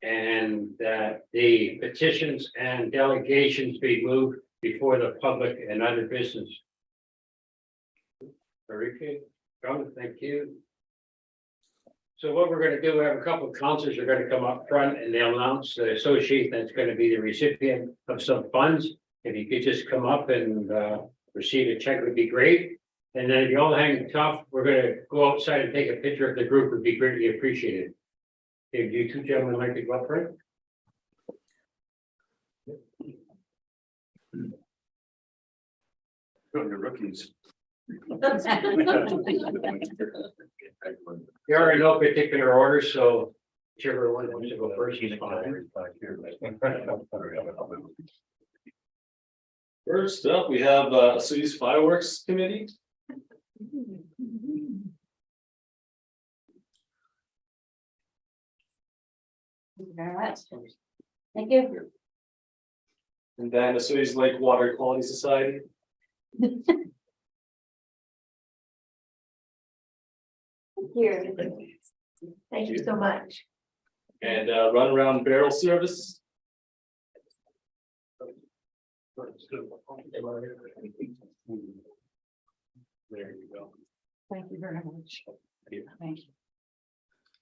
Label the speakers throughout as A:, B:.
A: and that the petitions and delegations be moved before the public and other business. Very good. John, thank you. So what we're going to do, we have a couple of councillors are going to come up front and they'll announce the associate that's going to be the recipient of some funds. If you could just come up and receive a check would be great. And then if you all hang tough, we're going to go outside and take a picture of the group would be greatly appreciated. If you two gentlemen like to go up front.
B: You're rookies.
A: There are in no particular order, so whichever one wants to go first is fine.
C: First up, we have City's Fireworks Committee.
D: Thank you very much. Thank you.
C: And then the City's Lake Water Quality Society.
D: Here. Thank you so much.
C: And Run Around Barrel Service. There you go.
D: Thank you very much. Thank you.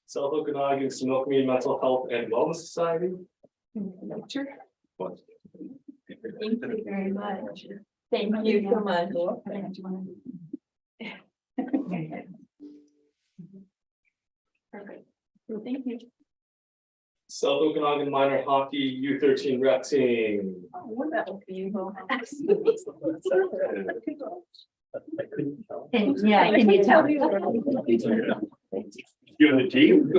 C: South Okanagan Smoke-Me Mental Health and Wellness Society.
D: Sure. Thank you very much. Thank you so much. Perfect. Thank you.
C: South Okanagan Minor Hockey U13 rep team.
D: Oh, wonderful for you. And yeah, can you tell me?
B: You and the team?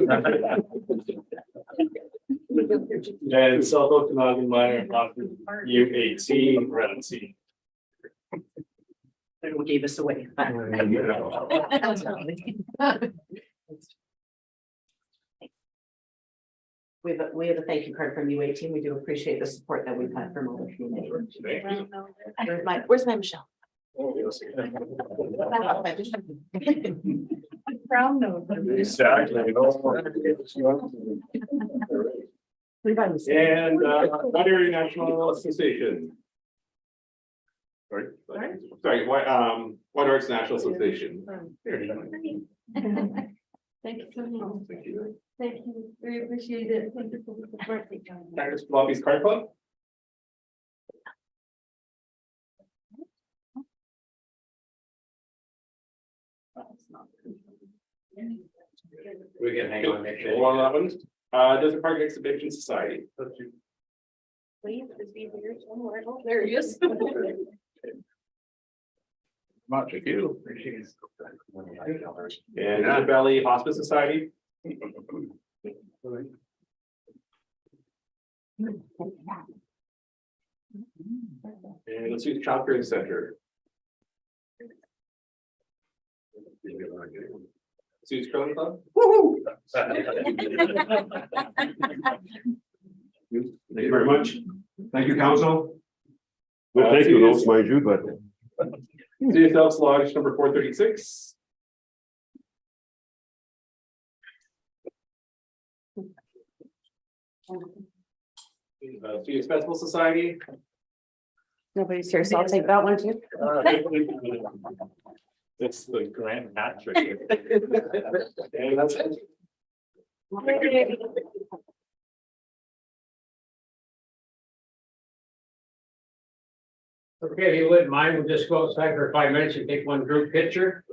C: And South Okanagan Minor Hockey U18 rep team.
E: Everyone gave us away. We have a thank you card from U18. We do appreciate the support that we've had from all the community. Where's my Michelle?
D: Brown nose.
B: Exactly.
C: And White Area National Association. Sorry, White Arts National Association.
D: Thank you so much. Thank you. We appreciate it. Thank you for the support.
C: Tigers Lobbies Card Club.
A: We can hang on next year.
C: One on that one. Desert Park Exhibition Society.
D: There he is.
B: Much of you.
C: And Desert Valley Hospice Society. And let's see the Child Care Center. Sue's Curling Club.
B: Thank you very much. Thank you, council.
C: Well, thank you, those,
B: mind you, but.
C: CSL's Lodge number 436. CS Festival Society.
E: Nobody's here, so I'll take that one too.
C: It's the Grand Hat Trick. And that's it.
A: Okay, if you wouldn't mind, we'll just go outside for 5 minutes and take one group picture.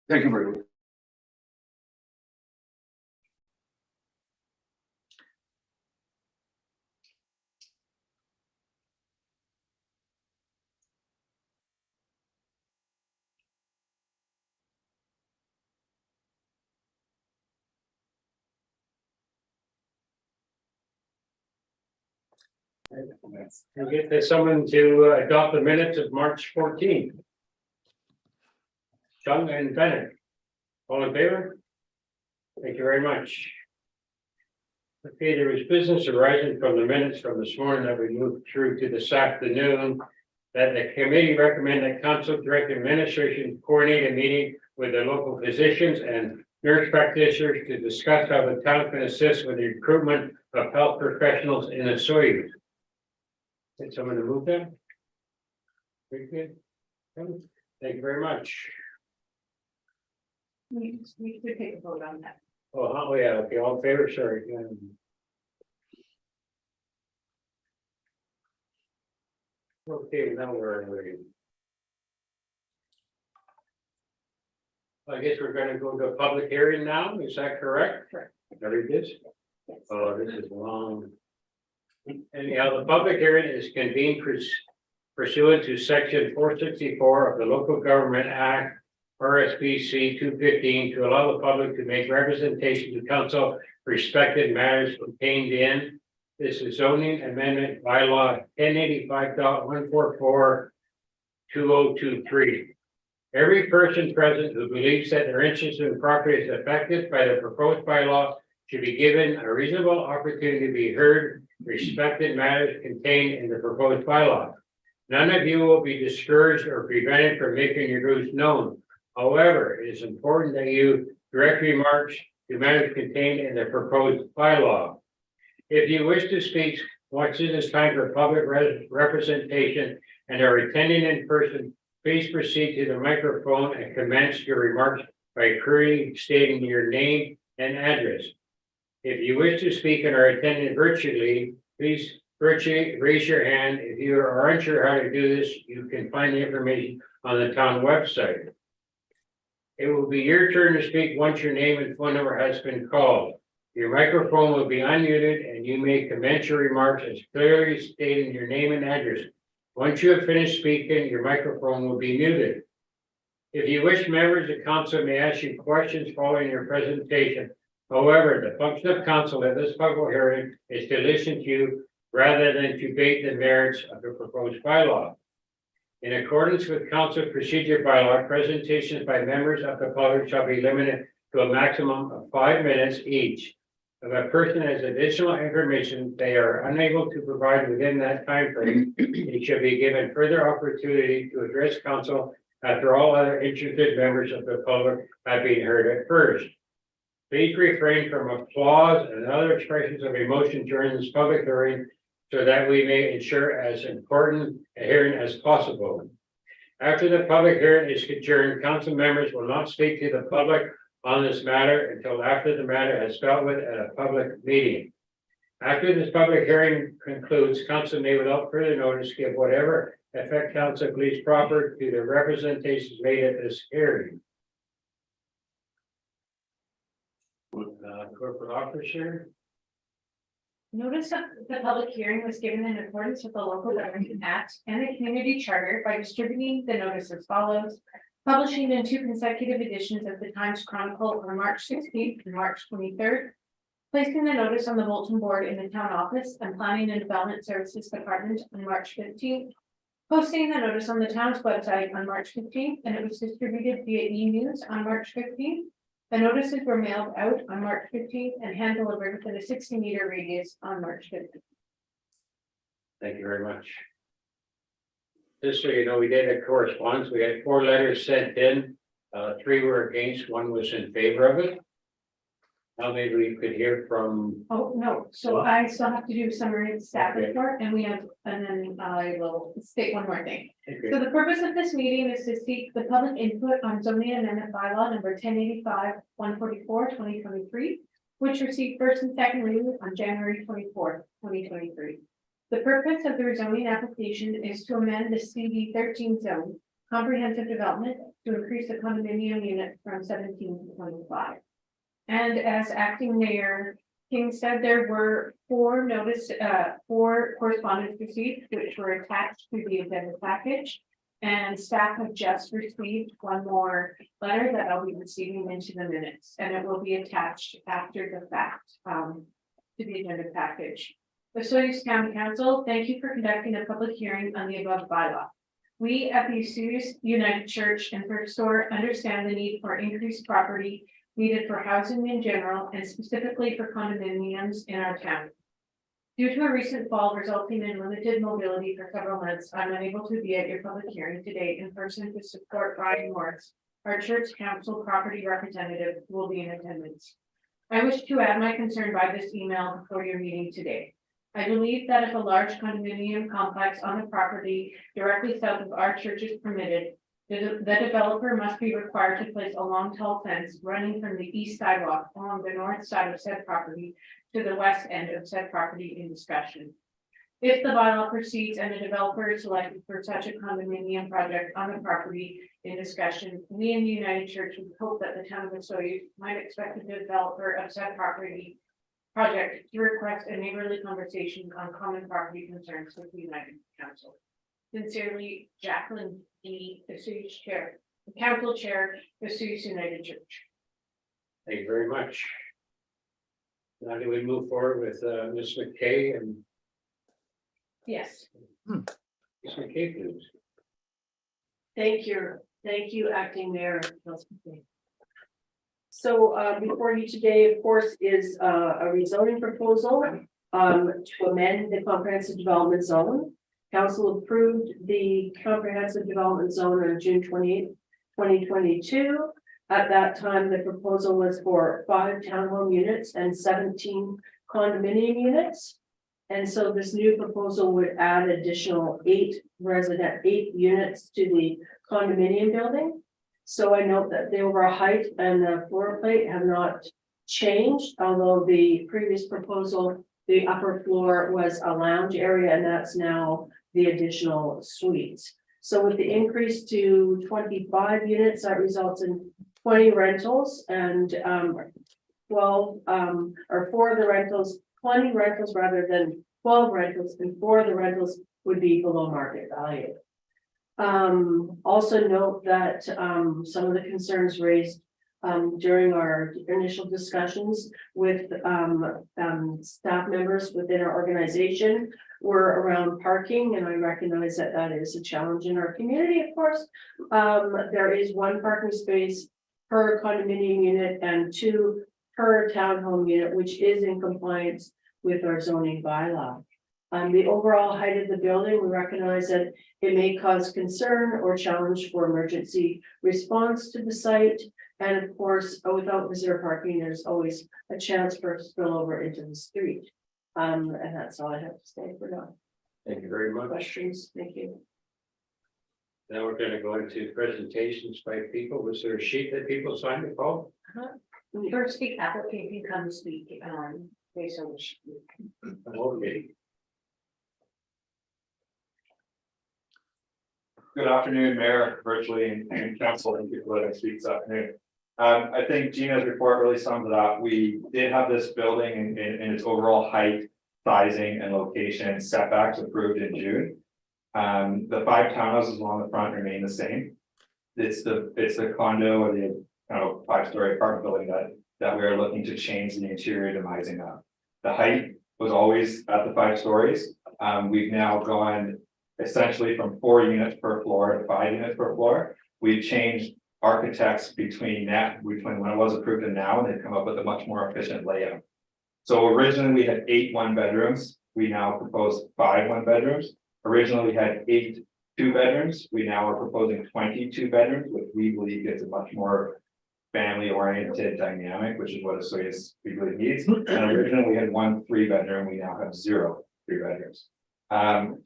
B: Thank you very much.
A: We'll get to someone to adopt the minutes of March 14th. Cheong and Bennett. All in favor? Thank you very much. Okay, there was business arising from the minutes from this morning that we moved through to this afternoon. That the committee recommend that council direct administration coordinate a meeting with the local physicians and nurse practitioners to discuss how the town can assist with the recruitment of health professionals in the soil. Need someone to move them? Very good. Thank you very much.
E: We could take a vote on that.
A: Oh, yeah, okay, all in favor, sorry. Okay, now we're ready. I guess we're gonna go to a public hearing now, is that correct?
E: Correct.
A: Very good. Oh, this is long. Anyhow, the public hearing is convened pursuant to section 464 of the Local Government Act, RSBC 215, to allow the public to make representation to council respected matters contained in this is zoning amendment bylaw 1085.144/2023. Every person present who believes that their interest in property is affected by the proposed bylaw should be given a reasonable opportunity to be heard, respected matters contained in the proposed bylaw. None of you will be discouraged or prevented from making your views known. However, it is important that you direct remarks to matters contained in the proposed bylaw. If you wish to speak, once it is time for public representation and are attending in person, please proceed to the microphone and commence your remarks by clearly stating your name and address. If you wish to speak and are attending virtually, please virtually raise your hand. If you are unsure how to do this, you can find the information on the town website. It will be your turn to speak once your name and phone number has been called. Your microphone will be unmuted and you may commence your remarks as clearly stating your name and address. Once you have finished speaking, your microphone will be muted. If you wish, members of council may ask you questions following your presentation. However, the function of council at this public hearing is to listen to you rather than to debate the merits of the proposed bylaw. In accordance with council procedure bylaw, presentations by members of the public shall be limited to a maximum of 5 minutes each. If a person has additional information they are unable to provide within that time frame, they should be given further opportunity to address council after all other interested members of the public have been heard at first. Please refrain from applause and other expressions of emotion during this public hearing so that we may ensure as important a hearing as possible. After the public hearing is adjourned, council members will not speak to the public on this matter until after the matter has dealt with at a public meeting. After this public hearing concludes, council may without further notice give whatever effect council believes proper to the representations made at this hearing. Corporate officer.
F: Notice of the public hearing was given in accordance with the Local Government Act and the Community Charter by distributing the notice as follows. Publishing in 2 consecutive editions of the Times Chronicle on March 16th and March 23rd. Placing the notice on the bulletin board in the town office and Planning and Development Services Department on March 15th. Posting the notice on the town's website on March 15th, and it was distributed via e-news on March 15th. The notices were mailed out on March 15th and hand delivered within a 60-meter radius on March 15th.
A: Thank you very much. Just so you know, we did a correspondence. We had 4 letters sent in. 3 were against, 1 was in favor of it. Now maybe we could hear from.
F: Oh, no, so I still have to do a summary of the staff report and then I will state one more thing.
A: Okay.
F: So the purpose of this meeting is to seek the public input on zoning amendment bylaw number 1085/144/2023, which received first and second reading on January 24th, 2023. The purpose of the rezoning application is to amend the CD 13 zone comprehensive development to increase the condominium unit from 17 to 25. And as acting mayor King said, there were 4 correspondence received, which were attached to the agenda package. And staff have just received 1 more letter that I'll be receiving into the minutes, and it will be attached after the fact to the agenda package. The Osoyoos County Council, thank you for conducting a public hearing on the above bylaw. We at the Osoyoos United Church and Thrift Store understand the need for increased property needed for housing in general and specifically for condominiums in our town. Due to a recent fall resulting in limited mobility for several months, I'm unable to be at your public hearing today in person to support Brian Morris our church council property representative, will be in attendance. I wish to add my concern by this email before your meeting today. I believe that if a large condominium complex on the property directly south of our church is permitted, the developer must be required to place a long tall fence running from the east sidewalk along the north side of said property to the west end of said property in discussion. If the bylaw proceeds and the developer is selected for such a condominium project on the property in discussion, we in the United Church would hope that the town of Osoyoos might expect the developer of said property project to request a neighborly conversation on common property concerns with the United Council. Sincerely, Jacqueline D. Osoyoos Chair, Council Chair, Osoyoos United Church.
A: Thank you very much. Now do we move forward with Ms. McKay and
F: Yes.
A: Ms. McKay, please?
G: Thank you, Acting Mayor. So before you today, of course, is a rezoning proposal to amend the comprehensive development zone. Council approved the comprehensive development zone on June 28th, 2022. At that time, the proposal was for 5 townhome units and 17 condominium units. And so this new proposal would add additional 8 units to the condominium building. So I note that the overall height and the floor plate have not changed, although the previous proposal, the upper floor was a lounge area, and that's now the additional suites. So with the increase to 25 units, that results in 20 rentals and 12 or 4 of the rentals, 20 rentals rather than 12 rentals, and 4 of the rentals would be below market value. Also note that some of the concerns raised during our initial discussions with staff members within our organization were around parking, and I recognize that that is a challenge in our community, of course. There is 1 parking space per condominium unit and 2 per townhome unit, which is in compliance with our zoning bylaw. The overall height of the building, we recognize that it may cause concern or challenge for emergency response to the site. And of course, without reserve parking, there's always a chance for spillover into the street. And that's all I have to say for now.
A: Thank you very much.
G: Questions? Thank you.
A: Now we're going to go into presentations by people. Was there a sheet that people signed to call?
F: First, the applicant can come speak, based on the sheet.
A: Okay.
B: Good afternoon, Mayor, virtually, and council, and people that I speak this afternoon. I think Gina's report really sums it up. We did have this building in its overall height, sizing, and location setbacks approved in June. The 5 townhouses along the front remain the same. It's the condo or the 5-story apartment building that we are looking to change the interior demising of. The height was always at the 5 stories. We've now gone essentially from 4 units per floor to 5 units per floor. We've changed architects between when it was approved and now, and they've come up with a much more efficient layout. So originally we had 8 1-bedrooms. We now propose 5 1-bedrooms. Originally we had 8 2-bedrooms. We now are proposing 22 bedrooms, which we believe gives a much more family-oriented dynamic, which is what Osoyoos really needs. And originally we had 1 3-bedroom. We now have 0 3-bedrooms.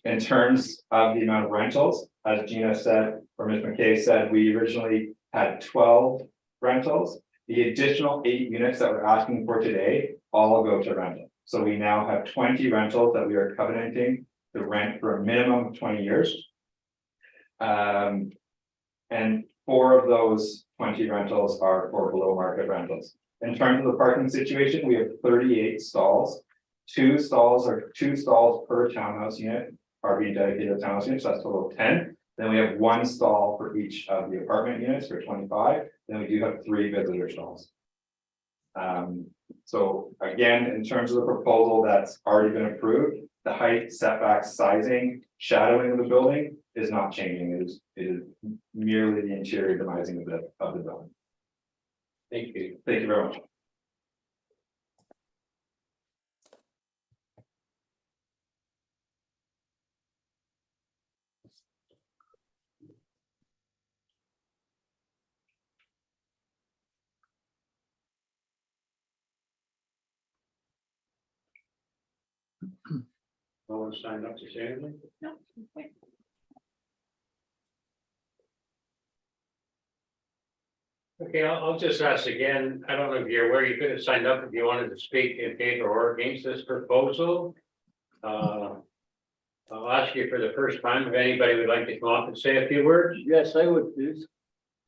B: In terms of the amount of rentals, as Gina said, or Ms. McKay said, we originally had 12 rentals. The additional 8 units that we're asking for today all go to rental. So we now have 20 rentals that we are covenanting to rent for a minimum of 20 years. And 4 of those 20 rentals are for below market rentals. In terms of the parking situation, we have 38 stalls. 2 stalls per townhouse unit are being dedicated to townhouse units. So that's a total of 10. Then we have 1 stall for each of the apartment units for 25. Then we do have 3 visitor stalls. So again, in terms of the proposal that's already been approved, the height, setbacks, sizing, shadowing of the building is not changing. It is merely the interior demising of the building.
A: Thank you.
B: Thank you very much.
A: No one signed up to say anything?
F: No.
A: Okay, I'll just ask again, I don't know if you're aware, you could have signed up if you wanted to speak in favor or against this proposal. I'll ask you for the first time, if anybody would like to come up and say a few words.
H: Yes, I would, please.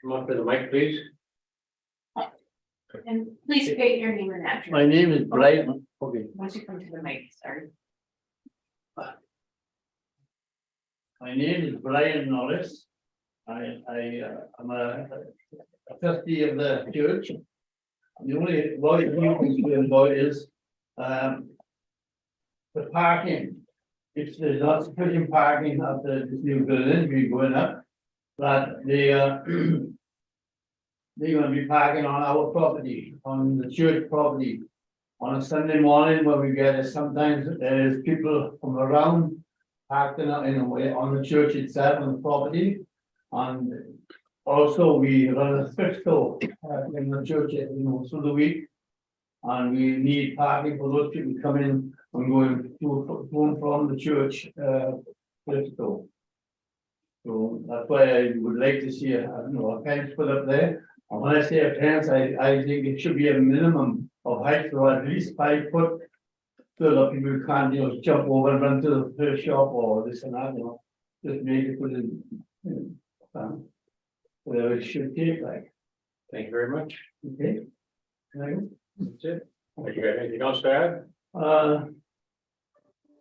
A: Come up to the mic, please.
F: And please state your name and address.
H: My name is Brian. Okay.
F: Once you come to the mic, sorry.
H: My name is Brian Norris. I'm a trustee of the church. The only worry I'm concerned about is the parking. If there's not sufficient parking at this new building, we're going up, that they're gonna be parking on our property, on the church property. On a Sunday morning when we get it, sometimes there's people from around parked in a way on the church itself, on the property. And also we run a thrift store in the church, through the week. And we need parking for those people coming and going to and from the church thrift store. So that's why I would like to see a fence put up there. And when I say a fence, I think it should be a minimum of height, or at least 5 foot. So that people can't, jump over and run to the first shop or this and that, just make it put in. Whatever it should take, like,
A: Thank you very much.
H: okay?
A: That's it. Have you got anything else to add?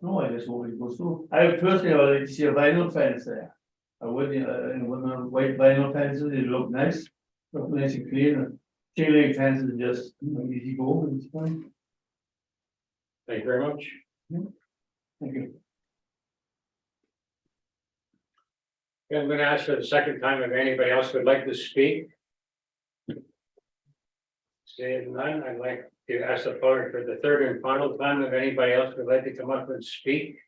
H: No, I just want to go through. I personally would like to see a vinyl fence there. I would, and when the white vinyl fences, they look nice and clean. Chain link fences just easy go, and it's fine.
A: Thank you very much.
H: Thank you.
A: I'm gonna ask for the second time if anybody else would like to speak. Seeing none, I'd like to ask the floor for the third and final time if anybody else would like to come up and speak.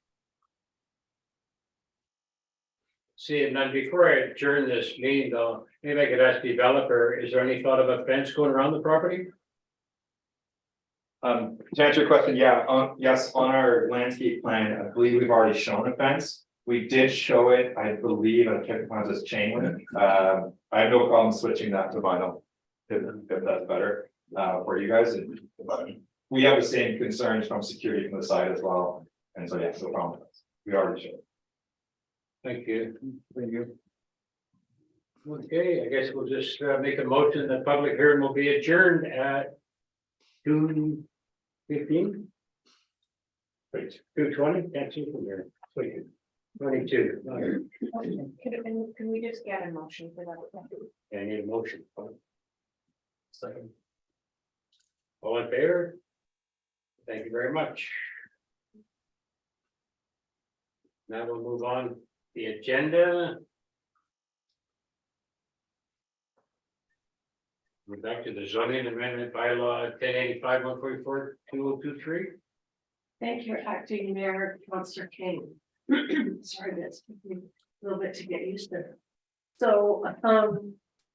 A: Seeing none, before I adjourn this meeting though, maybe I could ask the developer, is there any thought of a fence going around the property?
B: To answer your question, yes, on our landscape plan, I believe we've already shown a fence. We did show it, I believe, at Kevin Ponce's chain link. I have no problem switching that to vinyl. If that's better for you guys. But we have the same concerns from security from the side as well. And so, yeah, no problem. We already showed.
A: Thank you. Thank you. Okay, I guess we'll just make a motion that public hearing will be adjourned at 2:15. Wait, 2:20, that's it from here. 22.
F: Can we just get a motion for that?
A: I need a motion. Second. All in favor? Thank you very much. Now we'll move on the agenda. We're back to the zoning amendment bylaw 1085-144-2023.
G: Thank you, Acting Mayor, Councillor King. Sorry, that's taking me a little bit to get used to.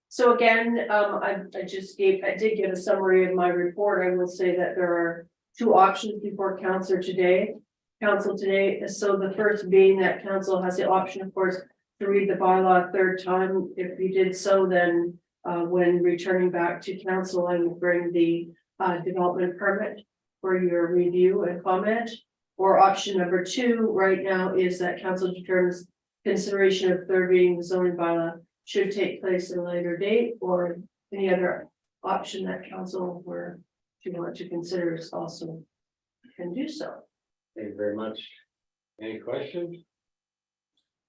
G: So again, I did give a summary of my report. I will say that there are 2 options before council today. So the first being that council has the option, of course, to read the bylaw a third time. If you did so, then when returning back to council, I would bring the development permit for your review and comment. Or option number 2 right now is that council determines consideration of third reading the zoning bylaw should take place at a later date, or any other option that council were to want to consider is also can do so.
A: Thank you very much. Any questions?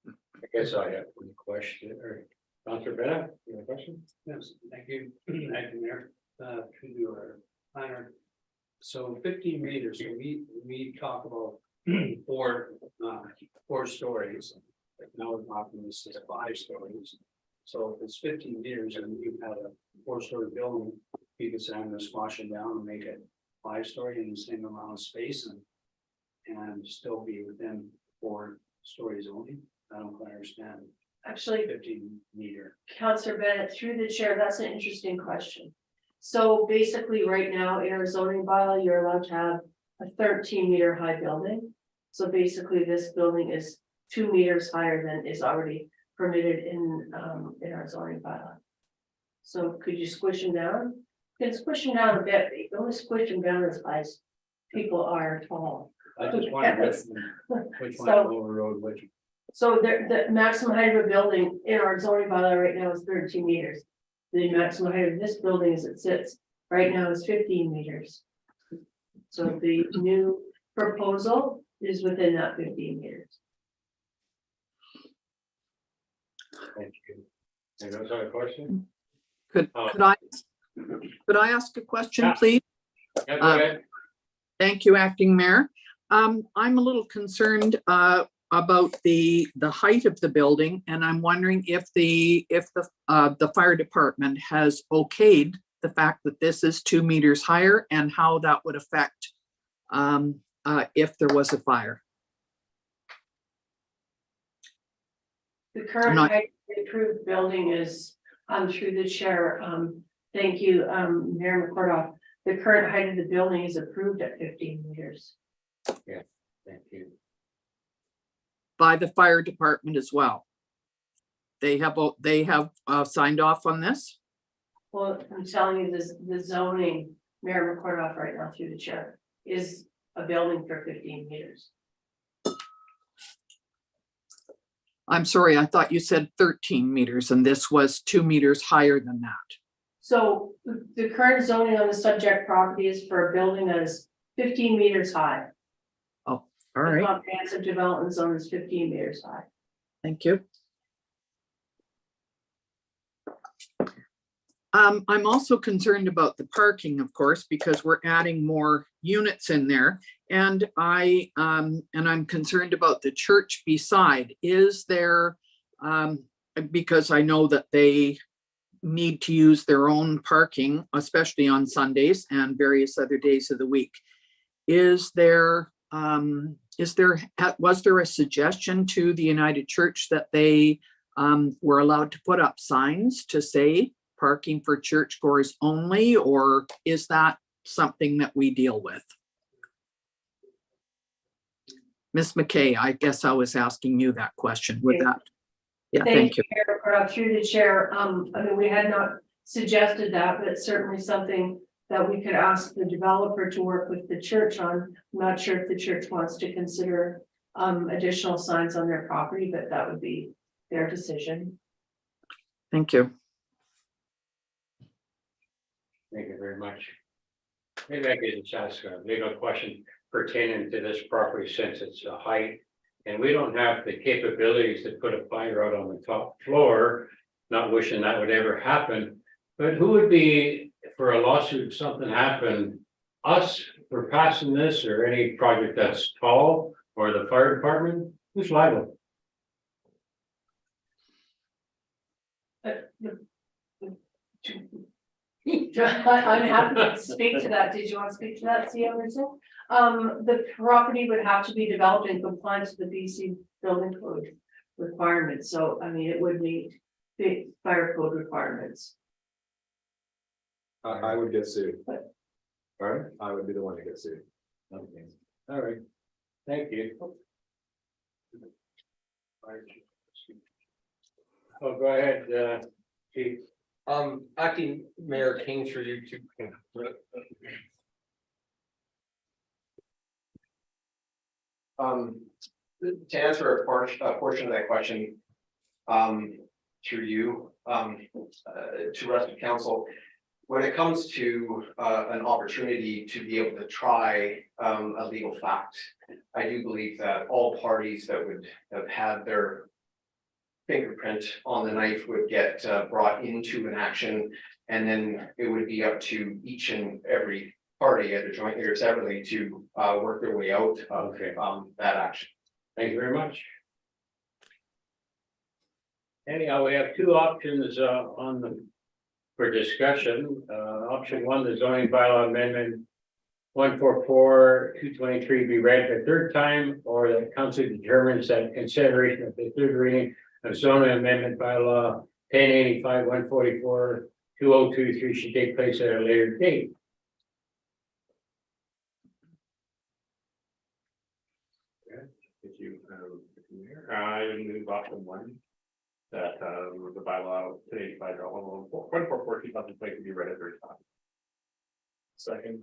A: I guess I have one question, or Councillor Bennett, you have a question?
I: Yes, thank you. Thank you, Mayor, to your planner. So 15 meters, so we talk about 4 stories. Now we're talking this is 5 stories. So if it's 15 meters and you had a 4-story building, you could say I'm gonna squash it down and make it 5-story in the same amount of space and still be within 4 stories only. I don't quite understand.
G: Actually,
I: 15 meter.
G: Councillor Bennett, through the chair, that's an interesting question. So basically, right now in our zoning bylaw, you're allowed to have a 13-meter high building. So basically, this building is 2 meters higher than is already permitted in our zoning bylaw. So could you squish them down? You can squish them down a bit, but you can only squish them down as high as people are tall.
A: I just wondered
G: Yes.
A: which one
G: So-
A: overrode which.
G: So the maximum height of a building in our zoning bylaw right now is 13 meters. The maximum height of this building as it sits right now is 15 meters. So the new proposal is within that 15 meters.
A: Thank you. And those are the questions?
J: Could
A: Oh.
J: could I ask a question,
A: Yeah.
J: please?
A: Yeah, go ahead.
J: Thank you, Acting Mayor. I'm a little concerned about the height of the building, and I'm wondering if the fire department has okayed the fact that this is 2 meters higher and how that would affect if there was a fire.
G: The current
J: not-
G: height of the approved building is, through the chair, thank you, Mayor McCordoff. The current height of the building is approved at 15 meters.
A: Thank you.
J: By the fire department as well. They have signed off on this?
G: Well, I'm telling you, this, the zoning, Mayor McCordoff right now through the chair, is a building for 15 meters.
J: I'm sorry, I thought you said 13 meters and this was 2 meters higher than that.
G: So the current zoning on the subject property is for a building that is 15 meters high.
J: All
G: The
J: right,
G: comprehensive development zone is 15 meters high.
J: thank you. I'm also concerned about the parking, of course, because we're adding more units in there. And I'm concerned about the church beside. Is there, because I know that they need to use their own parking, especially on Sundays and various other days of the week. Was there a suggestion to the United Church that they were allowed to put up signs to say parking for churchgoers only, or is that something that we deal with? Ms. McKay, I guess I was asking you that question. Would that? Yeah, thank you.
G: Mayor McCordoff, through the chair, I mean, we had not suggested that, but it's certainly something that we could ask the developer to work with the church on. I'm not sure if the church wants to consider additional signs on their property, but that would be their decision.
J: Thank you.
A: Thank you very much. Maybe I could just ask a legal question pertaining to this property since it's a height. And we don't have the capabilities to put a fire out on the top floor, not wishing that would ever happen. But who would be, for a lawsuit, if something happened, us for passing this or any project that's tall or the fire department, who's liable?
G: I'm happy to speak to that. Did you want to speak to that, C. Emerson? The property would have to be developed in compliance with the BC building code requirements. So, I mean, it would meet the fire code requirements.
B: I would get sued.
A: All right,
B: I would be the one to get sued.
A: okay, all right, thank you. Oh, go ahead, Chief.
K: Acting Mayor King through you to. To answer a portion of that question, through you, to rest of council, when it comes to an opportunity to be able to try a legal fact, I do believe that all parties that would have had their fingerprint on the knife would get brought into an action, and then it would be up to each and every party, either jointly or separately, to work their way out of
A: Okay.
K: that action.
A: Thank you very much. Anyhow, we have two options for discussion. Option one, the zoning bylaw amendment 144-223 be read the third time, or that council determines that consideration of the third reading of zoning amendment bylaw 1085-144-2023 should take place at a later date. Okay.
B: you. I move option one. That the bylaw today by the level 144 to be read at third time.
C: Second.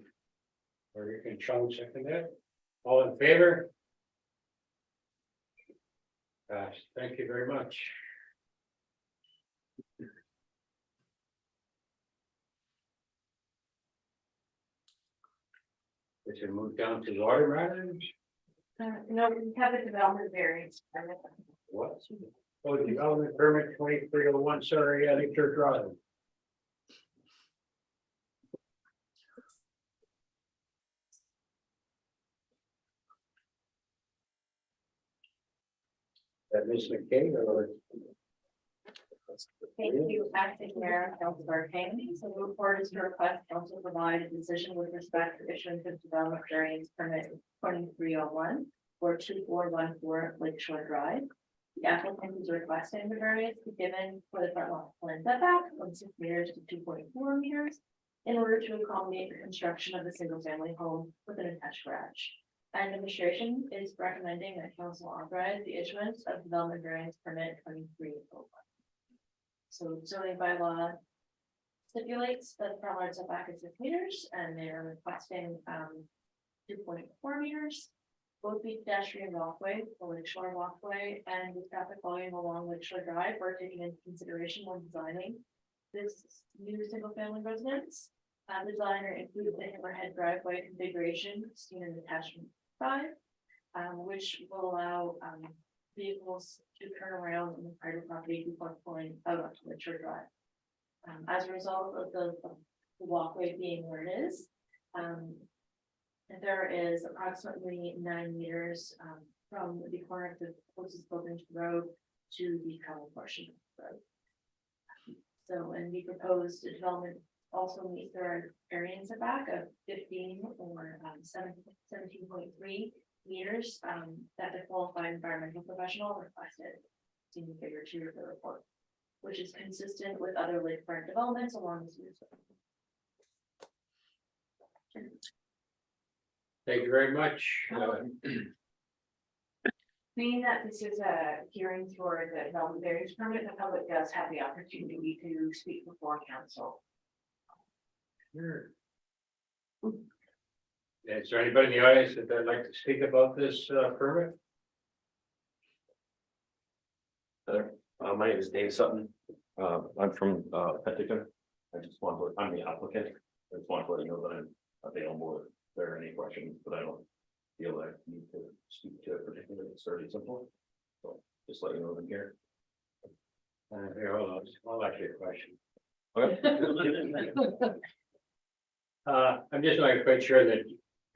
A: Or you can Cheong second that. All in favor? Thank you very much. We should move down to water matters.
F: No, we have a development variance permit.
A: What? Oh, development permit 2301, sorry, Church Drive. That Ms. McKay or?
F: Thank you, acting mayor, Councillor King. So the report is to request council provide a decision with respect to issuance of development variance permit 2301 or 2414 Lakeshore Drive. The applicant is requesting the variance be given for the front lot plan setback from 6 meters to 2.4 meters in order to accommodate the construction of a single family home with an attached garage. Administration is recommending that council authorize the issuance of development variance permit 2301. So zoning bylaw stipulates that the front yard setback is 6 meters and they're requesting 2.4 meters. Both the pedestrian walkway, the Lakeshore walkway, and the traffic volume along Lakeshore Drive are taken into consideration when designing this new single family residence. The designer included the hammerhead driveway configuration seen in attachment 5, which will allow vehicles to turn around in the private property before pulling out onto Lakeshore Drive. As a result of the walkway being where it is, there is approximately 9 meters from the corner of the closest building to the road to the common portion of the road. So, and the proposed development also meets their area setback of 15 or 17.3 meters that the qualified environmental professional requested. Seen in figure 2 of the report, which is consistent with other lakefront developments along this route.
A: Thank you very much.
F: Being that this is a hearing for the development variance permit, the public does have the opportunity to speak before council.
A: Sure. Is there anybody in the audience that would like to speak about this permit?
L: My name is Dave Sutton. I'm from Poturica. I'm the applicant. I just want to let you know that I'm available if there are any questions, but I don't feel I need to speak to it particularly. It's fairly simple. So just let you know I'm here.
A: Here, hold on, I'll ask you a question.
L: Okay.
A: I'm just not quite sure that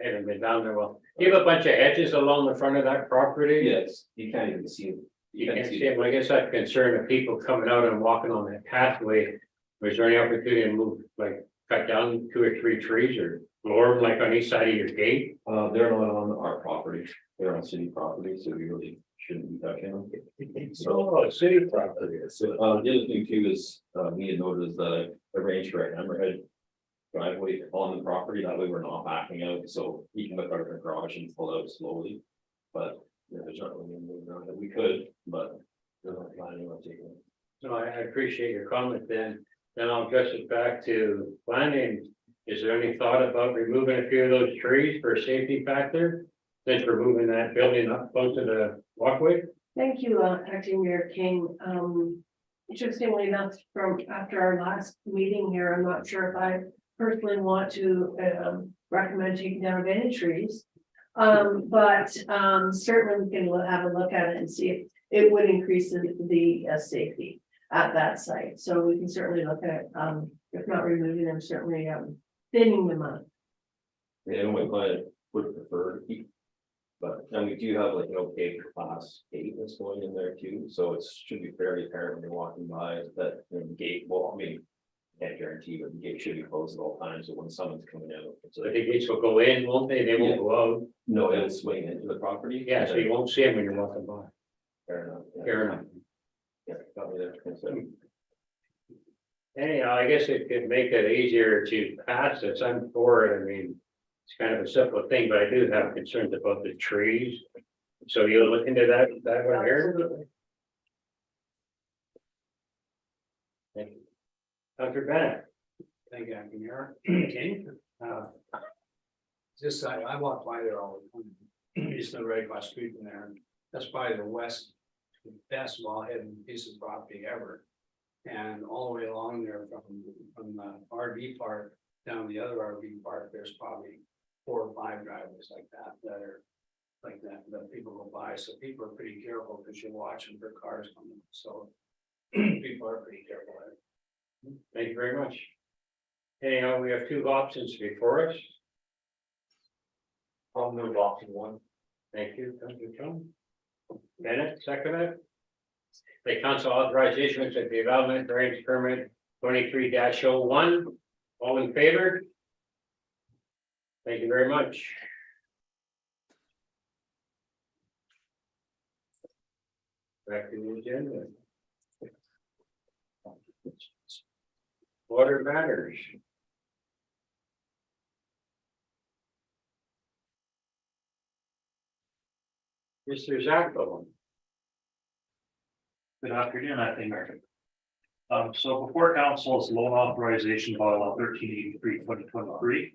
A: I haven't been down there. Well, you have a bunch of hedges along the front of that property?
L: Yes, you can't even see them.
A: You can't see them. I guess I'm concerned of people coming out and walking on that pathway. Was there any opportunity to move, like cut down 2 or 3 trees or lower them like on each side of your gate?
L: They're not on our property. They're on city property, so we really shouldn't be touching them.
A: So, city property.
L: So the other thing too is me and noted is that I arranged for a hammerhead driveway on the property. That way we're not backing out, so he can look out of the garage and pull out slowly. But there's not really any move around that we could, but they're not planning on taking it.
A: No, I appreciate your comment then. Then I'll address it back to planning. Is there any thought about removing a few of those trees for a safety factor? Since we're moving that building up close to the walkway?
G: Thank you, acting mayor King. Interestingly enough, from after our last meeting here, I'm not sure if I personally want to recommend taking down any trees. But certainly we can have a look at it and see if it would increase the safety at that site. So we can certainly look at, if not removing them, certainly thinning them up.
L: Yeah, my client would prefer to keep, but and we do have like an okay class 8 that's going in there too, so it should be fairly apparent when you're walking by that the gate. Well, I mean, can't guarantee, but the gate should be closed at all times. So when someone's coming out, so
A: But the gates will go in, won't they? They won't go out.
L: no, it'll swing into the property.
A: Yeah, so you won't see them when you're walking by.
L: Fair enough. Yeah.
A: Fair enough.
L: Yeah, got me there. Thanks, sir.
A: Anyhow, I guess it could make it easier to pass this. I'm for it. I mean, it's kind of a simple thing, but I do have concerns about the trees. So you'll look into that one here?
G: Absolutely.
A: Thank you. Dr. Bennett,
I: Thank you, Acting Mayor. Okay. Just, I walk by there all the time. Just live right across the street from there. That's probably the best wall-headed piece of property ever. And all the way along there from the RV park down the other RV park, there's probably 4 or 5 driveways like that are like that people go by. So people are pretty careful because you're watching for cars coming. So people are pretty careful.
A: thank you very much. Anyhow, we have 2 options before us.
L: I'll move option 1.
A: Thank you, Councillor Cheong. Bennett, second it. The council authorized issuance of development variance permit 23-01. All in favor? Thank you very much. Back to the agenda. Water matters. Mr. Zacco.
M: Good afternoon, Acting Mayor. So before council is loan authorization bylaw 1383/2023.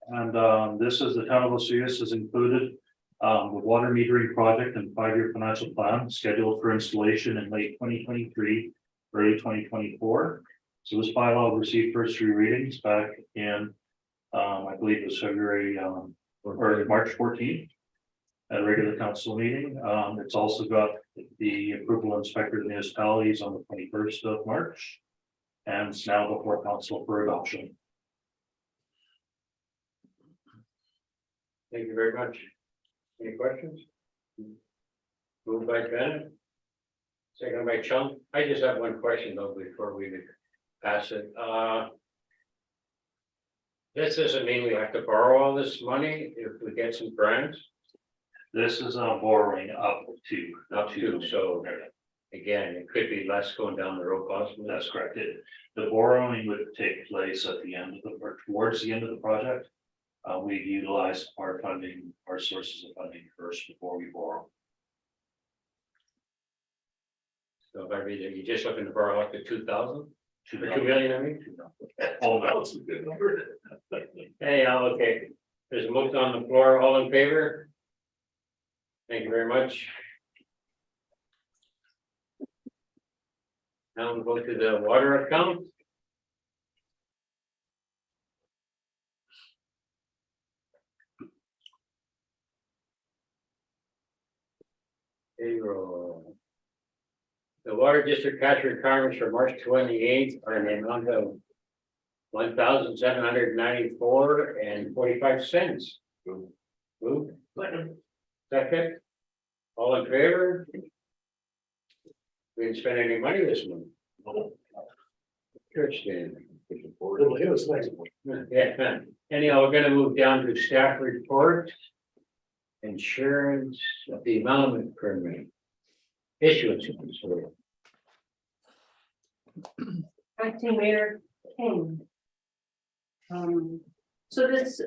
M: And this is the town of Vesuvius is included the water metering project and 5-year financial plan scheduled for installation in late 2023, early 2024. So this bylaw received first 3 readings back in I believe it was February or March 14th. At a regular council meeting. It's also got the approval of inspector of municipalities on the 21st of March. And it's now before council for adoption.
A: Thank you very much. Any questions? Moved by Bennett. Second by Cheong. I just have one question though before we pass it. This doesn't mean we have to borrow all this money if we get some grants.
M: This is borrowing up to.
A: So again, it could be less going down the road possibly.
M: That's correct. The borrowing would take place at the end of or towards the end of the project. We utilize our funding, our sources of funding first before we borrow.
A: So if I read it, you're just looking to borrow up to 2,000?
M: 2
A: 2 million, I mean?
M: Oh, that's a good number.
A: Hey, okay. There's a motion on the floor. All in favor? Thank you very much. Now we'll go to the water account. Payroll. The water district cash requirements for March 28th are in the amount of $1,794.45. Move. Second. All in favor? We didn't spend any money this month. Church stand. Yeah, anyhow, we're gonna move down to staff report. Insurance, development permit. Issuance.
G: Acting Mayor King. So this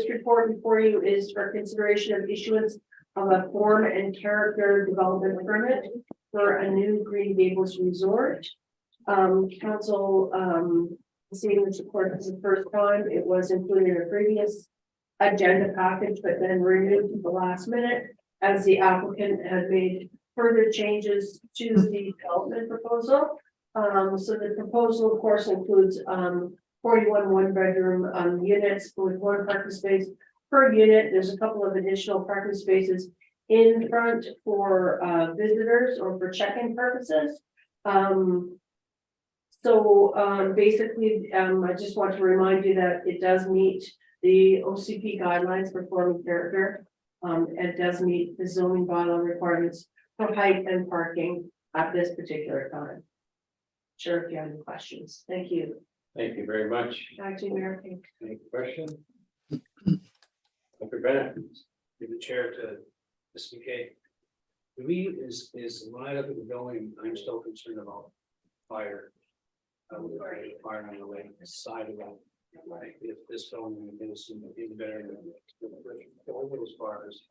G: report before you is for consideration of issuance of a form and character development permit for a new Green Gables resort. Council, seeing this report for the first time, it was included in a previous agenda package, but then removed at the last minute as the applicant had made further changes to the development proposal. So the proposal, of course, includes 41 1-bedroom units with 1 parking space per unit. There's a couple of additional parking spaces in front for visitors or for check-in purposes. Basically, I just want to remind you that it does meet the OCP guidelines for form and character. It does meet the zoning bylaw requirements for height and parking at this particular time. Sure, if you have any questions. Thank you.
A: Thank you very much.
G: Acting Mayor King.
A: Any question? Dr. Bennett.
I: To the chair to SPK. Is right up at the building, I'm still concerned about fire. Fire on the way side of that. Right, if this building is even better than over as far as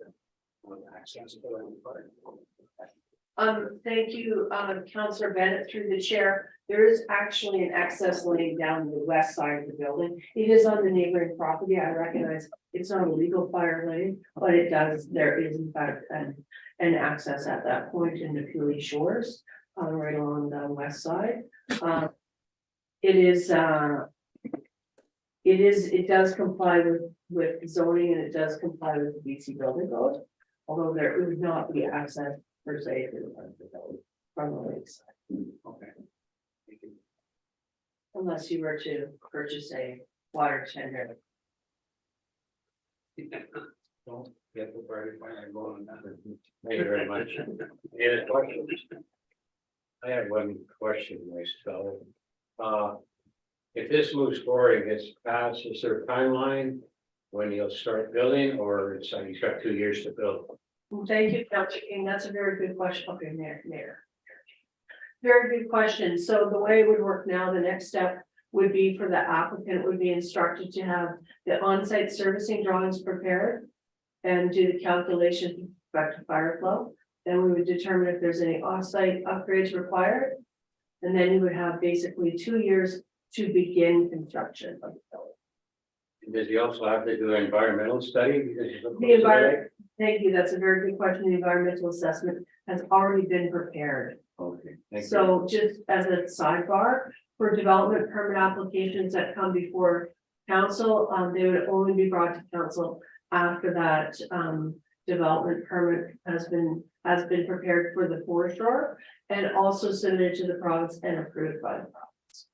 I: on access to that part.
G: Thank you, Councillor Bennett through the chair. There is actually an access lane down the west side of the building. It is on the neighboring property. I recognize it's not a legal fire lane, but there is in fact an access at that point in the Puli Shores, right along the west side. It does comply with zoning and it does comply with the BC building code. Although there would not be access per se to the front of the building from the lakeside.
I: Okay. Thank you.
G: Unless you were to purchase a water tender.
A: Don't get the party fire going. Thank you very much. Any other questions? I have one question myself. If this moves forward and gets passed, is there a timeline when you'll start building, or it's you've got 2 years to build?
G: Thank you, Councillor King. That's a very good question. Okay, Mayor. Very good question. So the way it would work now, the next step would be for the applicant would be instructed to have the on-site servicing drawings prepared and do the calculation back to fire flow. Then we would determine if there's any off-site upgrades required. And then you would have basically 2 years to begin construction of the building.
A: Does he also have to do an environmental study?
G: The environment, thank you. That's a very good question. The environmental assessment has already been prepared.
A: Okay, thank you.
G: So just as a sidebar, for development permit applications that come before council, they would only be brought to council after that development permit has been prepared for the foreshore and also submitted to the province and approved by the province.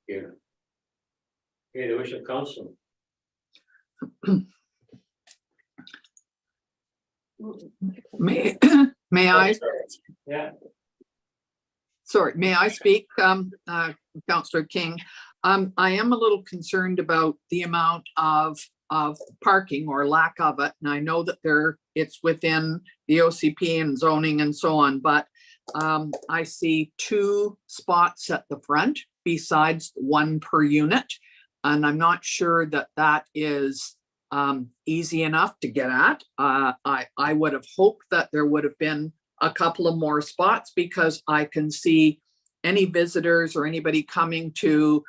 A: Yeah. Okay, the wish of council.
J: May I?
A: Yeah.
J: Sorry, may I speak, Councillor King? I am a little concerned about the amount of parking or lack of it. And I know that it's within the OCP and zoning and so on, but I see 2 spots at the front besides 1 per unit. And I'm not sure that that is easy enough to get at. I would have hoped that there would have been a couple of more spots because I can see any visitors or anybody coming to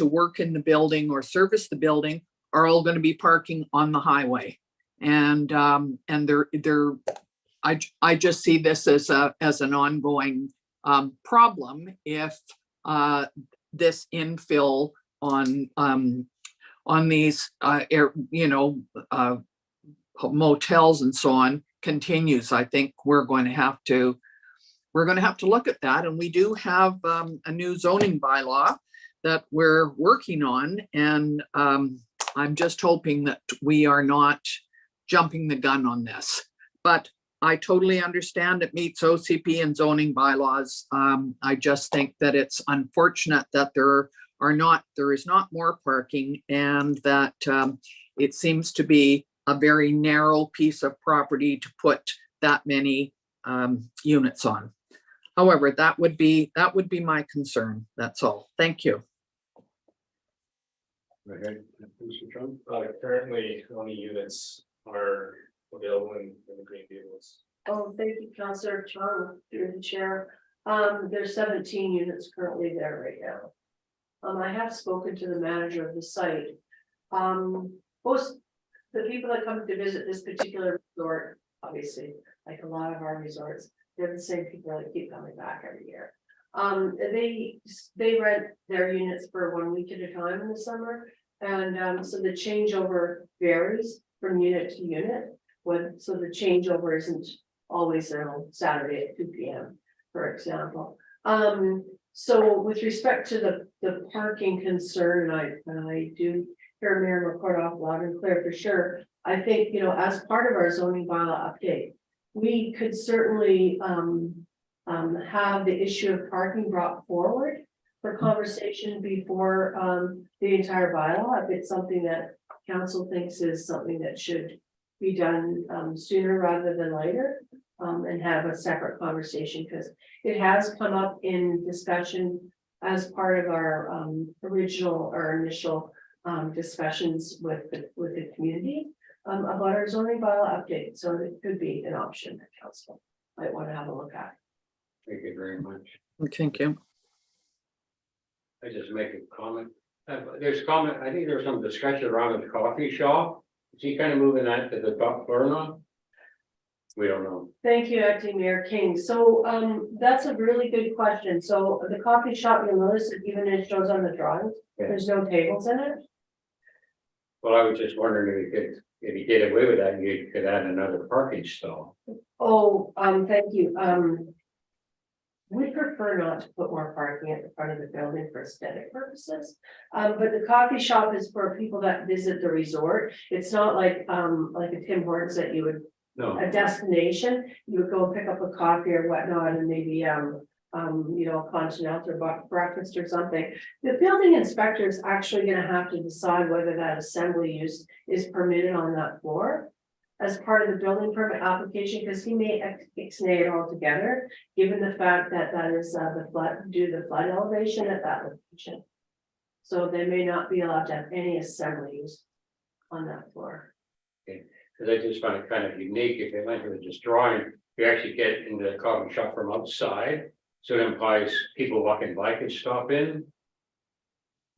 J: work in the building or service the building are all going to be parking on the highway. And I just see this as an ongoing problem if this infill on these motels and so on continues. I think we're going to have to look at that. And we do have a new zoning bylaw that we're working on, and I'm just hoping that we are not jumping the gun on this. But I totally understand it meets OCP and zoning bylaws. I just think that it's unfortunate that there is not more parking, and that it seems to be a very narrow piece of property to put that many units on. However, that would be my concern. That's all. Thank you.
C: Currently, how many units are available in the green vehicles?
G: Oh, thank you, Councillor Cheong, through the chair. There's 17 units currently there right now. I have spoken to the manager of the site. Most the people that come to visit this particular resort, obviously, like a lot of our resorts, they're the same people that keep coming back every year. They rent their units for 1 week at a time in the summer, and so the changeover varies from unit to unit. So the changeover isn't always on Saturday at 2 p.m., for example. So with respect to the parking concern, and I do hear Mayor McCord loud and clear for sure. I think, as part of our zoning bylaw update, we could certainly have the issue of parking brought forward for conversation before the entire bylaw. If it's something that council thinks is something that should be done sooner rather than later, and have a separate conversation, because it has come up in discussion as part of our initial discussions with the community. about our zoning bylaw update, so it could be an option that council might want to have a look at.
A: Thank you very much.
J: Thank you.
A: I just make a comment. There's comment, I think there's some discussion around the coffee shop. Is he kind of moving that to the top floor now? We don't know.
G: Thank you, Acting Mayor King. So, that's a really good question. So the coffee shop, you'll notice that even it shows on the drawings,
A: Yeah.
G: there's no tables in it.
A: Well, I was just wondering if he did away with that, you could add another parking stall.
G: Oh, thank you. We prefer not to put more parking at the front of the building for aesthetic purposes. But the coffee shop is for people that visit the resort. It's not like a Tim Hortons that you would,
A: No,
G: a destination. You would go pick up a coffee or whatnot and maybe, a continental or breakfast or something. The building inspector is actually gonna have to decide whether that assembly use is permitted on that floor as part of the building permit application, because he may ixnay it altogether, given the fact that that is the flood, due to the flood elevation at that location. So they may not be allowed to have any assemblies on that floor.
A: because I just find it kind of unique. If they went with this drawing, you actually get into the coffee shop from outside. So it implies people walking by can stop in.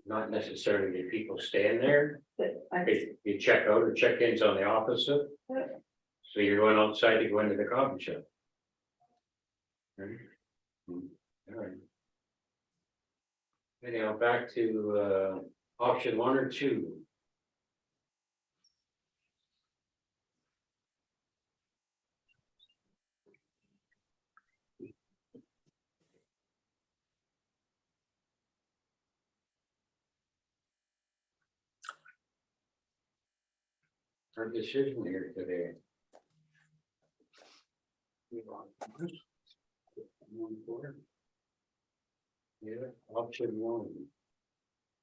A: Not necessarily the people staying there.
G: But I,
A: You check out or check-ins on the opposite.
G: Yeah.
A: So you're going outside to go into the coffee shop. Right. All right. Anyhow, back to option 1 or 2. Our decision here today. Yeah, option 1.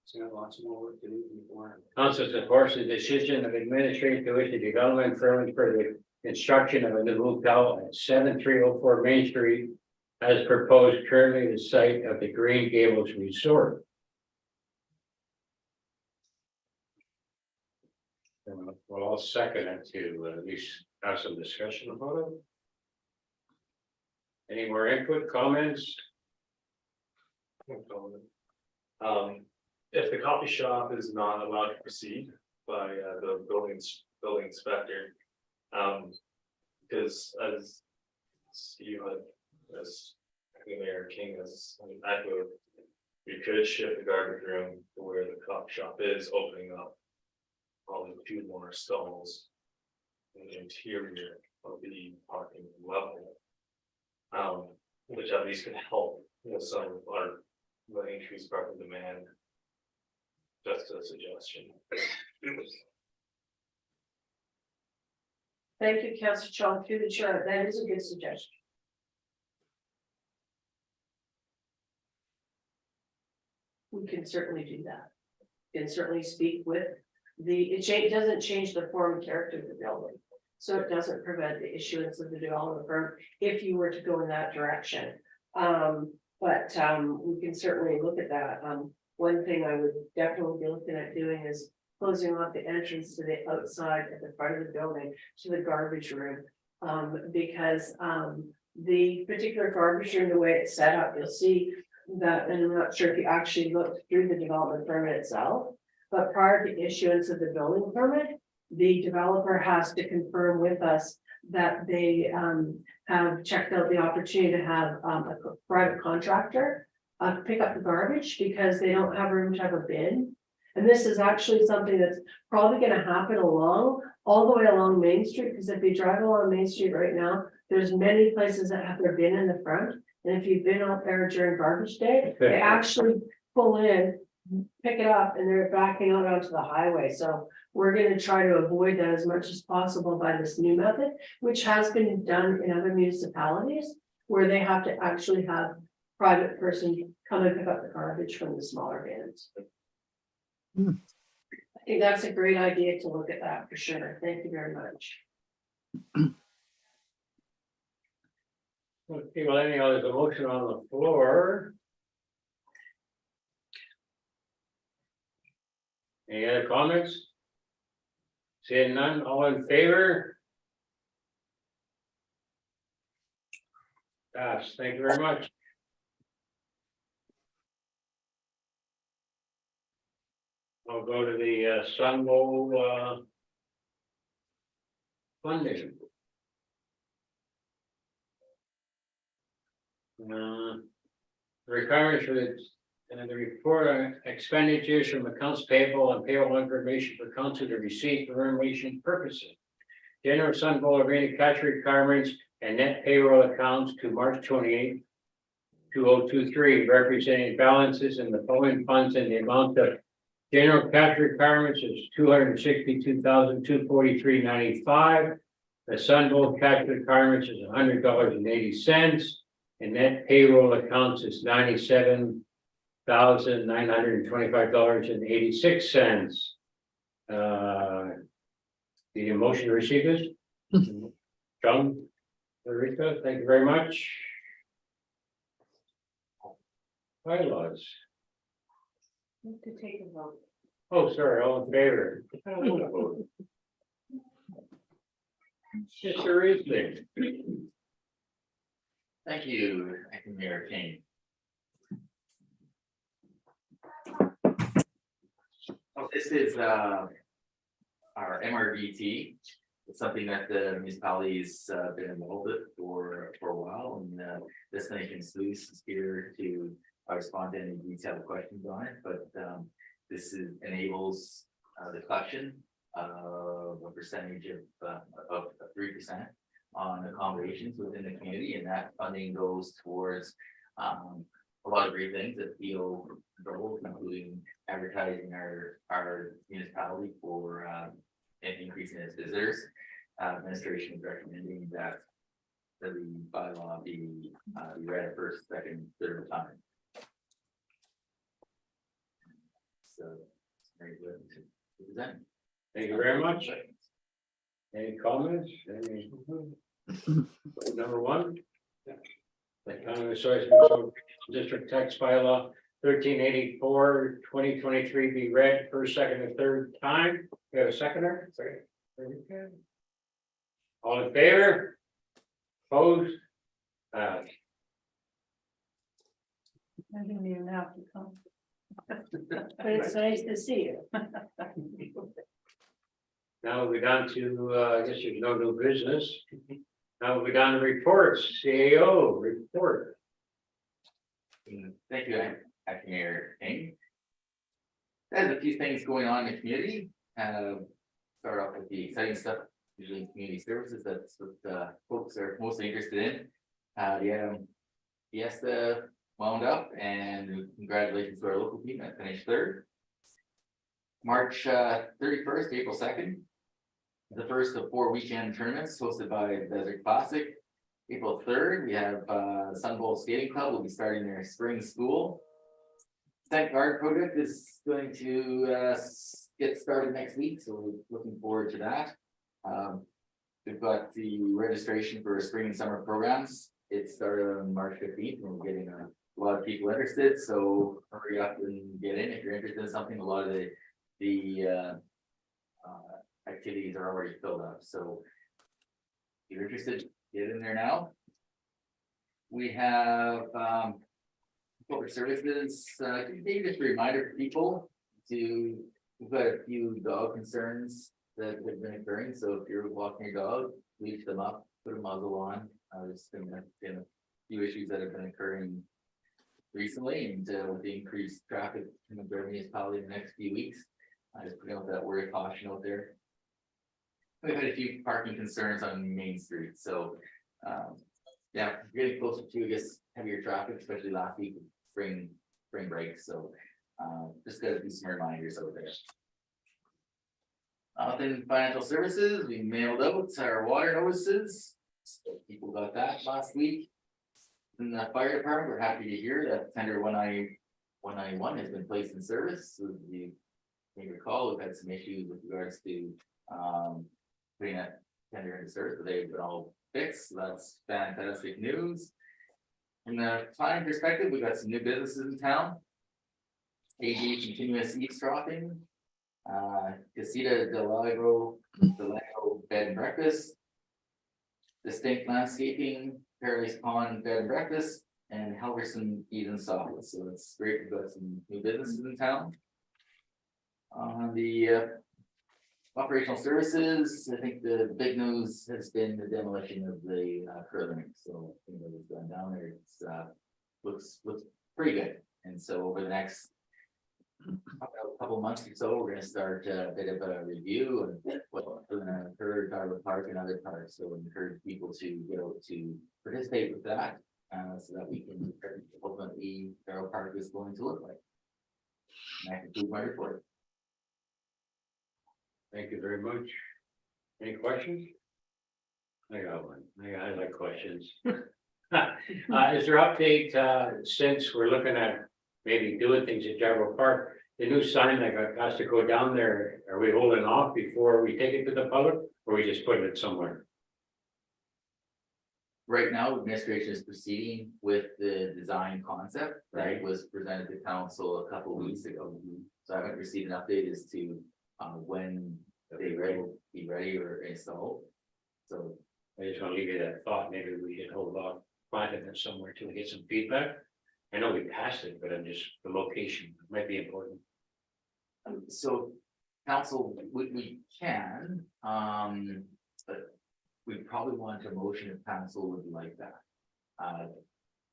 I: So lots more work to do before.
A: Council supports the decision of administrative division development firm for the construction of a new hotel at 7304 Main Street. As proposed currently the site of the Green Gables Resort. Well, I'll second it to at least have some discussion about it. Any more input, comments?
C: If the coffee shop is not allowed to proceed by the building inspector. Because as Steve, as Mayor King has echoed, we could shift the garbage room to where the coffee shop is, opening up probably 2 more stalls in the interior of the parking level. Which at least could help with some of our the increased parking demand. Just a suggestion.
G: thank you, Councillor Cheong, through the chair. That is a good suggestion. We can certainly do that. Can certainly speak with it doesn't change the form and character of the building. So it doesn't prevent the issuance of the development permit if you were to go in that direction. But we can certainly look at that. One thing I would definitely be looking at doing is closing off the entrance to the outside at the front of the building to the garbage room. Because the particular garbage room, the way it's set up, you'll see that, and I'm not sure if you actually looked through the development permit itself. But prior to issuance of the building permit, the developer has to confirm with us that they have checked out the opportunity to have a private contractor pick up the garbage, because they don't have room to have a bin. And this is actually something that's probably gonna happen all the way along Main Street, because if you drive along Main Street right now, there's many places that have their bin in the front. And if you've been out there during garbage day, they actually pull in, pick it up, and they're backing out onto the highway. So we're gonna try to avoid that as much as possible by this new method, which has been done in other municipalities, where they have to actually have private person come and pick up the garbage from the smaller bins. I think that's a great idea to look at that for sure. Thank you very much.
A: Okay, well, anyhow, there's a motion on the floor. Any other comments? Seeing none, all in favor? Pass, thank you very much. I'll go to the Sun Bowl funding. The requirements for the report on expenditures from accounts payable and payroll information for council to receive for information purposes. General Sun Bowl Arena cash requirements and net payroll accounts to March 28, 2023, representing balances in the following funds in the amount of general cash requirements is $262,243.95. The Sun Bowl cash requirements is $100.80, and net payroll accounts is $97,925.86. The motion to receive this? John, Poturica, thank you very much. Bylaws.
F: To take a vote.
A: Oh, sorry, all in favor? Mr. Risley.
N: Thank you, Acting Mayor King. This is our MRVT. It's something that the municipality's been involved with for a while, and this thing Sluice is here to respond to any detailed questions on it. But this enables the collection of a percentage of 3% on accommodations within the community, and that funding goes towards a lot of great things that feel controlled, including advertising our municipality for increasing its visitors. Administration is recommending that the bylaw be read first, second, third time. So it's very good to present.
A: Thank you very much. Any comments? Any? Number one. The County of Source District Tax Bylaw 1384/2023 be read first, second, and third time. We have a seconder? Sorry. All in favor? Opposed?
D: I didn't even have to come. But it's nice to see you.
A: Now we're down to, I guess there's no new business. Now we're down to reports, CAO report.
N: Thank you, Acting Mayor King. There's a few things going on in the community. Start off with the exciting stuff, usually in community services. That's what folks are mostly interested in. The Fiesta wound up, and congratulations to our local team that finished third. March 31st, April 2nd, the first of 4 weekend tournaments hosted by Desert Classic. April 3rd, we have Sun Bowl Skating Club will be starting their spring school. Tent Guard project is going to get started next week, so we're looking forward to that. We've got the registration for spring and summer programs. It started on March 15th, and we're getting a lot of people interested, so hurry up and get in if you're interested in something. A lot of the activities are already filled up, so if you're interested, get in there now. We have corporate services, maybe just a reminder for people we've got a few dog concerns that have been occurring, so if you're walking your dog, leash them up, put a muzzle on. There's been a few issues that have been occurring recently, and with the increased traffic in the municipality in the next few weeks, I just put out that word of caution out there. We've had a few parking concerns on Main Street, so yeah, we're getting closer to, I guess, heavier traffic, especially last week with spring break. So just gotta do some reminders out there. In financial services, we mailed out our water notices. So people got that last week. In the fire department, we're happy to hear that tender 191 has been placed in service. So you may recall, we've had some issues with regards to putting that tender into service, but they've been all fixed. So that's fantastic news. From the planning perspective, we got some new businesses in town. AG continuous eavesdropping. Casita del Lago, Bed and Breakfast. Distinct Landscaping, Paradise Pond Bed and Breakfast, and Helverson Eden Software. So it's great, we've got some new businesses in town. The operational services, I think the big news has been the demolition of the curling. So, you know, it's gone down there, it's looks pretty good. And so over the next couple months or so, we're gonna start a bit of a review and what's gonna occur at Darwood Park and other parks. So we encourage people to get out to participate with that, so that we can ultimately Darwood Park is going to look like. And that concludes my report.
A: Thank you very much. Any questions? I got one. I like questions. Is there update, since we're looking at maybe doing things at Jarbo Park, the new sign that has to go down there, are we holding off before we take it to the public, or we just putting it somewhere?
N: Right now, administration is proceeding with the design concept that was presented to council a couple of weeks ago. So I haven't received an update as to when they will be ready or installed. So
A: I just want to leave you that thought, maybe we should hold off, finding it somewhere till we get some feedback. I know we passed it, but I'm just, the location might be important.
N: so council, we can, but we probably want a motion if council would like that.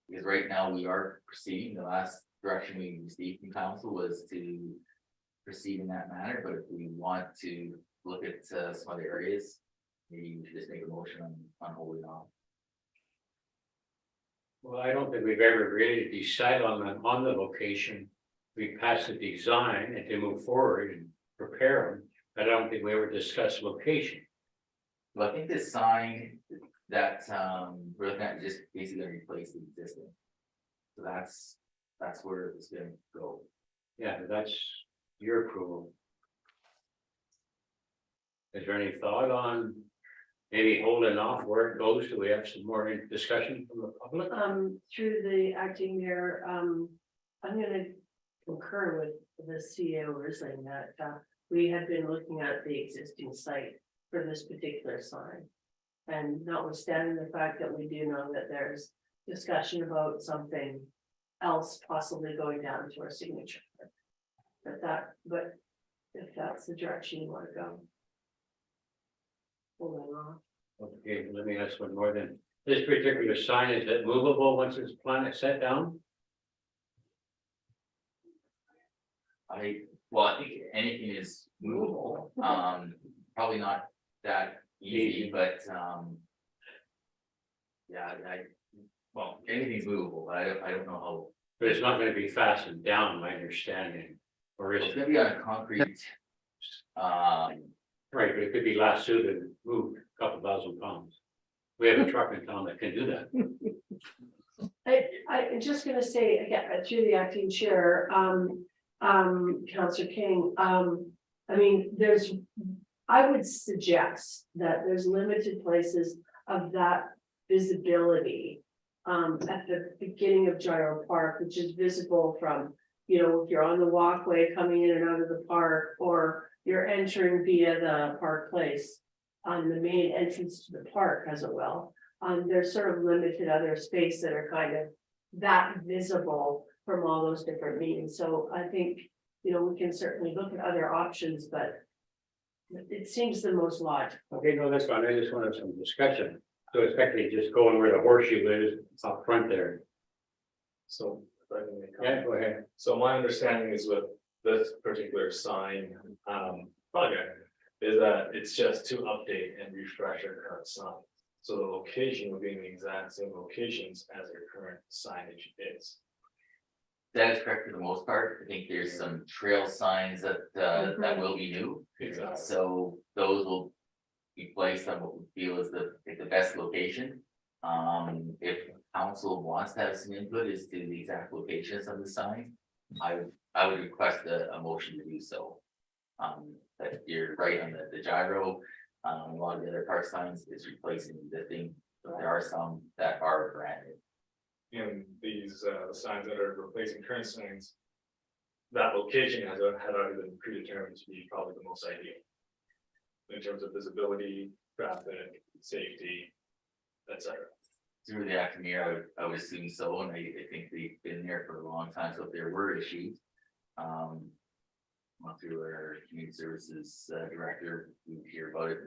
N: Because right now we are proceeding, the last direction we received from council was to proceed in that manner, but if we want to look at some other areas, maybe we should just make a motion on holding off.
A: Well, I don't think we've ever really decided on the location. We passed the design and to move forward and prepare them, but I don't think we ever discussed location.
N: Well, I think this sign that we're looking at just basically replace the existing. So that's where it's gonna go.
A: Yeah, that's your approval. Is there any thought on maybe holding off where it goes? Do we have some more discussion from the public?
G: Through the acting mayor, I'm gonna concur with the CEO or saying that, we have been looking at the existing site for this particular sign. And notwithstanding the fact that we do know that there's discussion about something else possibly going down to our signature. But if that's the direction you want to go. Hold on.
A: Okay, let me ask one more then. This particular sign, is it movable once it's planted set down?
N: I think anything is movable, probably not that easy, but yeah, well, anything's movable, but I don't know how.
A: But it's not gonna be fastened down, my understanding, or is
N: It's
A: it?
N: gonna be on a concrete,
A: Right, but it could be lassoed and moved a couple thousand pounds. We have a truck in town that can do that.
G: I'm just gonna say, again, through the acting chair, Councillor King, I mean, I would suggest that there's limited places of that visibility. At the beginning of Gyro Park, which is visible from, you know, if you're on the walkway coming in and out of the park, or you're entering via the Park Place. The main entrance to the park, as it will. There's sort of limited other space that are kind of that visible from all those different means. So I think, you know, we can certainly look at other options, but it seems the most logical.
A: Okay, no, that's fine. I just wanted some discussion. So it's actually just going where the horseshoe is up front there.
C: So, if I can make a
A: Yeah,
C: comment.
A: go ahead.
C: So my understanding is with this particular sign, project, is that it's just to update and refresh our current sign. So the location will be in the exact same locations as our current signage is.
N: that is correct for the most part. I think there's some trail signs that will be new.
C: Exactly.
N: So those will be placed on what we feel is the best location. If council wants to have some input as to the exact locations of the sign, I would request a motion to do so. That you're right on the gyro, a lot of the other park signs is replacing existing, but there are some that are brand new.
C: And these, the signs that are replacing current signs, that location had already been predetermined to be probably the most ideal. In terms of visibility, traffic, safety, etc.
N: Through the acting mayor, I would assume so, and I think they've been there for a long time, so if there were issues. Through our community services director, we would hear about it,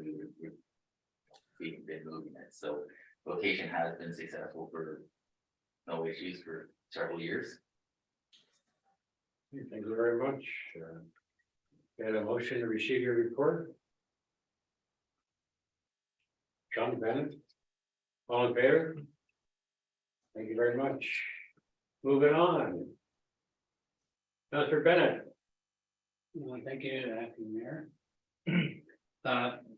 N: we've been moving it, so location has been successful for no issues for several years.
A: Thank you very much. Got a motion to receive your report? John Bennett? All in favor? Thank you very much. Moving on. Councillor Bennett.
I: Thank you, Acting Mayor.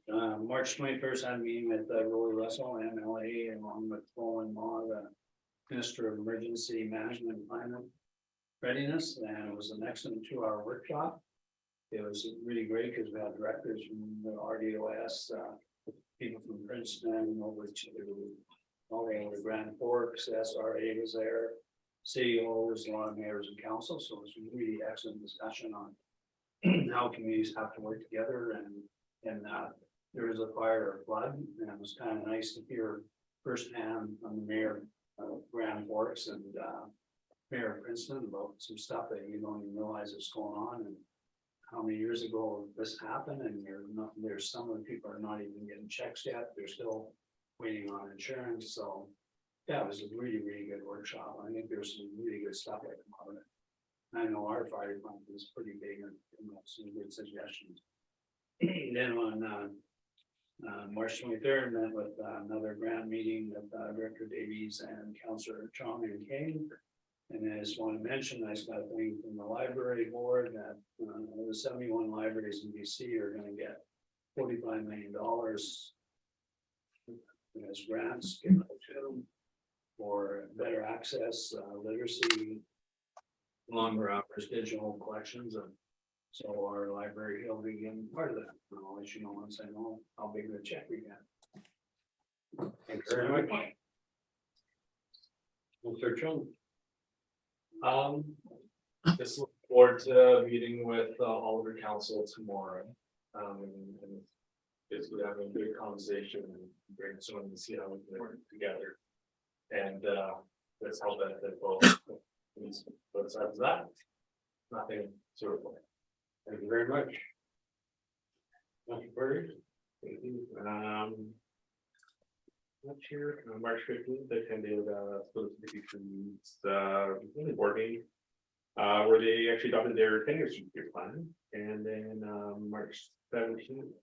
I: March 21st, I had a meeting with Roy Russell, MLA, along with Roland Law, the Minister of Emergency Management and Climate Readiness, and it was an excellent 2-hour workshop. It was really great because we had directors from the RDOS, people from Princeton over to all the way to Grand Forks, SRA was there, CEOs, a lot of mayors and council, so it was a really excellent discussion on how communities have to work together and there was a fire or flood, and it was kind of nice to hear firsthand from the mayor of Grand Forks and Mayor of Princeton about some stuff that you don't even realize is going on and how many years ago this happened, and there's some of the people are not even getting checks yet, they're still waiting on insurance, so yeah, it was a really, really good workshop. I think there's some really good stuff that come out of it. I know our fire department is pretty big and some good suggestions. Then on March 23rd, met with another grand meeting with Director Davies and Councillor Cheong and King. And I just want to mention, I just got a thing from the library board that the 71 libraries in BC are going to get $45 million as grants given to them for better access, literacy, longer hours, digital collections, and so our library will be getting part of that. I'll let you know once I know how big the check we get.
A: Thank you very much. Councillor Cheong.
C: Just look forward to meeting with all of your council tomorrow. And basically having a good conversation and brainstorming to see how we can work together. And let's help benefit both. But besides that, nothing to report.
A: Thank you very much. Councillor Burry.
L: Thank you. Not sure, March 15th, I attended the board meeting, where they actually adopted their 10-year strategic plan. And then March 17th,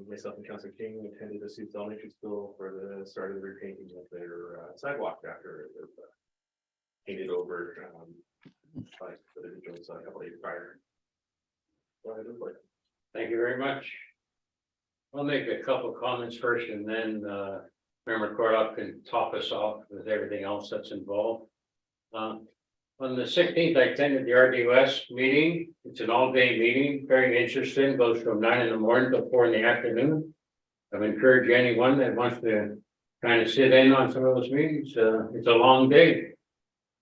L: myself and Councillor King attended the Suits Elementary School for the start of the repainting of their sidewalk after it was painted over by the individuals a couple of days prior.
A: Thank you very much. I'll make a couple comments first, and then Member Corlock can top us off with everything else that's involved. On the 16th, I attended the RDOS meeting. It's an all-day meeting, very interesting, goes from 9 in the morning to 4 in the afternoon. I would encourage anyone that wants to kind of sit in on some of those meetings. It's a long day.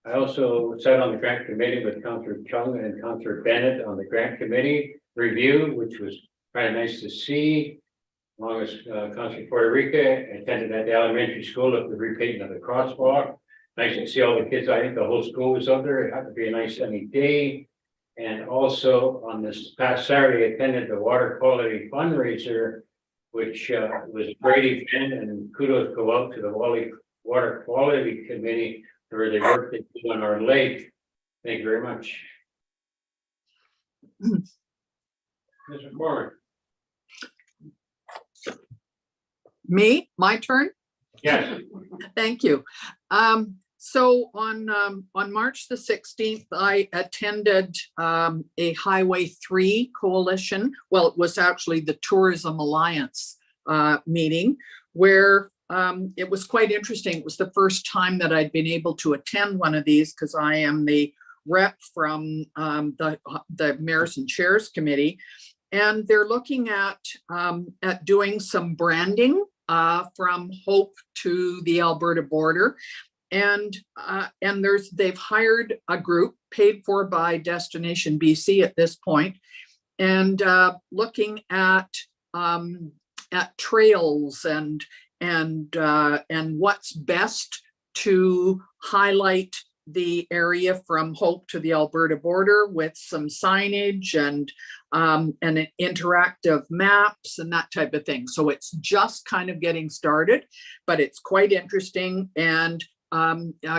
A: I also sat on the grant committee with Councillor Cheong and Councillor Bennett on the grant committee review, which was kind of nice to see. Along with Councillor Poturica, attended at the elementary school at the repainting of the crosswalk. Nice to see all the kids. I think the whole school was up there. It had to be a nice sunny day. And also on this past Saturday, attended the water quality fundraiser, which was a great event, and kudos go out to the water quality committee for the work they do on our lake. Thank you very much. Mr. Corman.
J: Me, my turn?
A: Yes.
J: Thank you. So on March the 16th, I attended a Highway 3 coalition. Well, it was actually the Tourism Alliance meeting where it was quite interesting. It was the first time that I'd been able to attend one of these because I am the rep from the Mayors and Chairs Committee. And they're looking at doing some branding from Hope to the Alberta border. they've hired a group paid for by Destination BC at this point, and looking at trails and what's best to highlight the area from Hope to the Alberta border with some signage and an interactive maps and that type of thing. So it's just kind of getting started, but it's quite interesting. And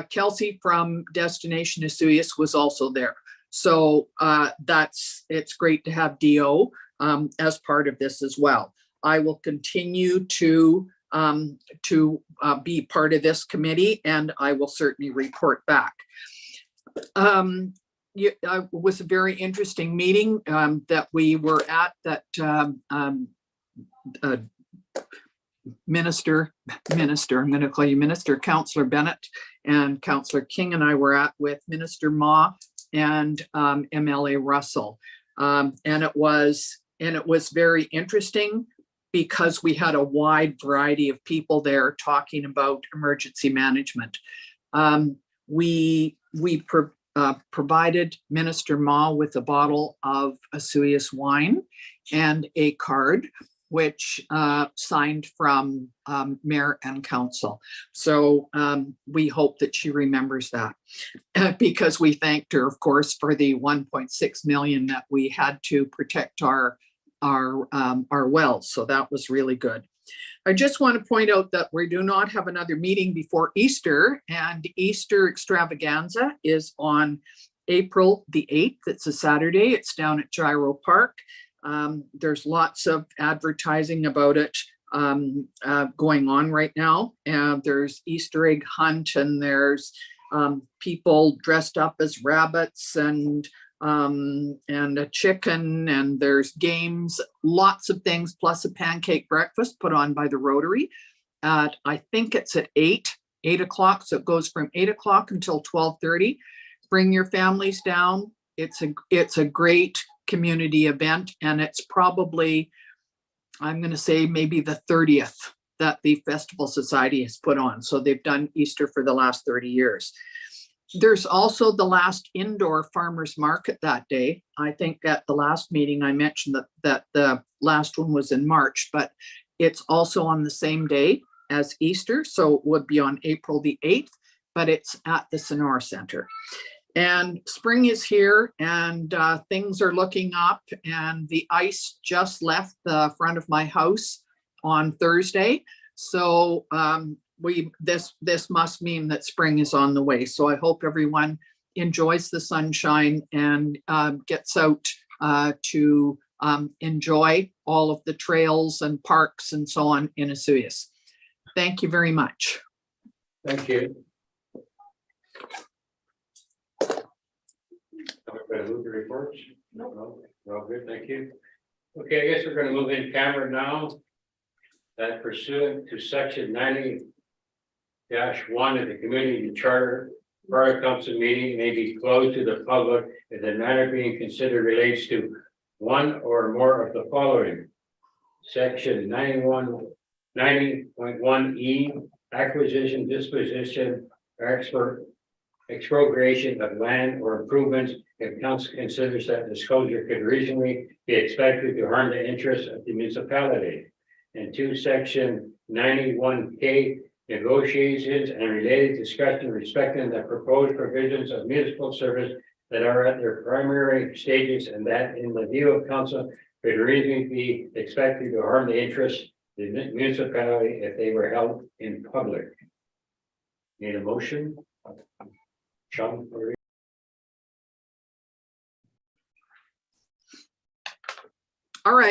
J: Kelsey from Destination Esuias was also there. So it's great to have DO as part of this as well. I will continue to be part of this committee, and I will certainly report back. It was a very interesting meeting that we were at, that Minister, I'm going to call you Minister, Councillor Bennett and Councillor King and I were at with Minister Ma and MLA Russell. And it was very interesting because we had a wide variety of people there talking about emergency management. We provided Minister Ma with a bottle of Esuias wine and a card, which signed from Mayor and Council. So we hope that she remembers that because we thanked her, of course, for the 1.6 million that we had to protect our wells. So that was really good. I just want to point out that we do not have another meeting before Easter, and Easter extravaganza is on April the 8th. It's a Saturday. It's down at Gyro Park. There's lots of advertising about it going on right now. And there's Easter egg hunt, and there's people dressed up as rabbits and a chicken, and there's games, lots of things, plus a pancake breakfast put on by the Rotary. I think it's at 8 o'clock. So it goes from 8 o'clock until 12:30. Bring your families down. It's a great community event, and it's probably, I'm going to say, maybe the 30th that the Festival Society has put on. So they've done Easter for the last 30 years. There's also the last indoor farmers market that day. I think at the last meeting I mentioned that the last one was in March, but it's also on the same day as Easter. So it would be on April the 8th, but it's at the Sonora Center. And spring is here, and things are looking up, and the ice just left the front of my house on Thursday. So this must mean that spring is on the way. So I hope everyone enjoys the sunshine and gets out to enjoy all of the trails and parks and so on in Esuias. Thank you very much.
A: Thank you. Everybody move the reports? No, we're all good, thank you. Okay, I guess we're going to move in camera now. That pursuant to section 90-1 of the community charter, prior council meeting may be closed to the public if the matter being considered relates to one or more of the following. Section 90.1E, acquisition, disposition, or expropriation of land or improvements if council considers that disclosure could reasonably be expected to harm the interests of the municipality. And 2, section 91K, negotiations and related discussion respecting the proposed provisions of municipal service that are at their primary stages, and that in the view of council could reasonably be expected to harm the interests of the municipality if they were held in public. Need a motion? Cheong,
J: all right.